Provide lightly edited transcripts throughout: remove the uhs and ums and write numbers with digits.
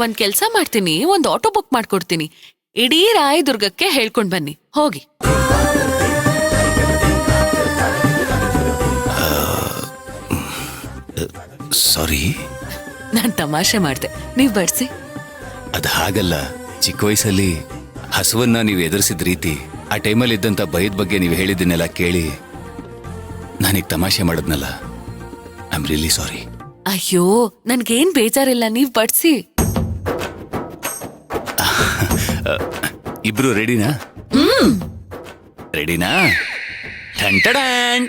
ಒಂದ್ ಕೆಲ್ಸ ಮಾಡ್ತೀನಿ, ಒಂದ್ ಆಟೋ ಬುಕ್ ಮಾಡ್ಕೊಡ್ತೀನಿ. ಇಡೀ ರಾಯದುರ್ಗಕ್ಕೆ ಹೇಳ್ಕೊಂಡ್ ಬನ್ನಿ, ಹೋಗಿ. ಸಾರಿ, ನಾನ್ ತಮಾಷೆ ಮಾಡ್ದೆ, ನೀವ್ ಬಡ್ಸಿ. ಅದ್ ಹಾಗಲ್ಲ. ಚಿಕ್ಕ ವಯಸ್ಸಲ್ಲಿ ಹಸುವನ್ನ ನೀವು ಎದುರಿಸಿದ ರೀತಿ, ಆ ಟೈಮಲ್ಲಿ ಇದ್ದಂತ ಭಯದ ಬಗ್ಗೆ ನೀವು ಹೇಳಿದ್ದನ್ನೆಲ್ಲ ಕೇಳಿ ನಾನೀಗ ತಮಾಷೆ ಮಾಡಿದ್ನಲ್ಲ. I am really sorry. ಅಯ್ಯೋ, ನನ್ಗೇನ್ ಬೇಜಾರಿಲ್ಲ, ನೀವ್ ಬಡ್ಸಿ. ಇಬ್ರು ರೆಡಿನಾ? ರೆಡಿನಾ? ಟಂಟಡಾನ್.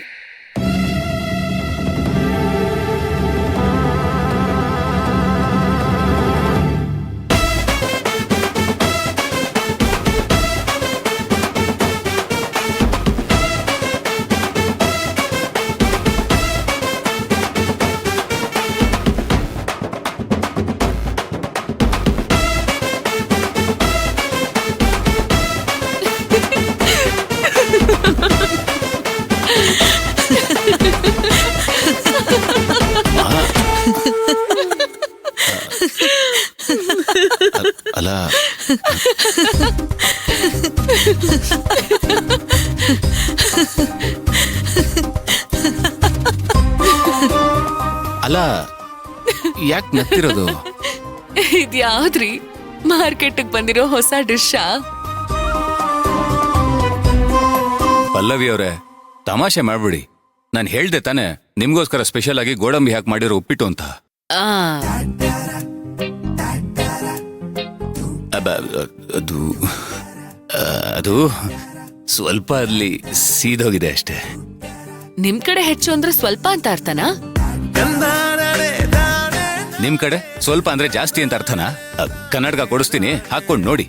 ಅಲ್ಲ, ಅಲ್ಲ, ಯಾಕೆ ನಗ್ತಿರೋದು? ಇದ್ಯಾವ್ದ್ರಿ, ಮಾರ್ಕೆಟ್ಗೆ ಬಂದಿರೋ ಹೊಸ ಡಿಶ್ಶಾ? ಪಲ್ಲವಿ ಅವರೇ, ತಮಾಷೆ ಮಾಡ್ಬಿಡಿ. ನಾನು ಹೇಳ್ದೆ ತಾನೆ ನಿಮ್ಗೋಸ್ಕರ ಸ್ಪೆಷಲ್ ಆಗಿ ಗೋಡಂಬಿ ಹಾಕಿ ಮಾಡಿರೋ ಉಪ್ಪಿಟ್ಟು ಅಂತ. ಅದು ಅದು ಸ್ವಲ್ಪ ಅಲ್ಲಿ ಸೀದೋಗಿದೆ ಅಷ್ಟೇ. ನಿಮ್ ಕಡೆ ಹೆಚ್ಚು ಅಂದ್ರೆ ಸ್ವಲ್ಪ ಅಂತ ಅರ್ಥನಾ? ನಿಮ್ ಕಡೆ ಸ್ವಲ್ಪ ಅಂದ್ರೆ ಜಾಸ್ತಿ ಅಂತ ಅರ್ಥನಾ? ಕನ್ನಡಕ ಕೊಡಿಸ್ತೀನಿ, ಹಾಕೊಂಡು ನೋಡಿ.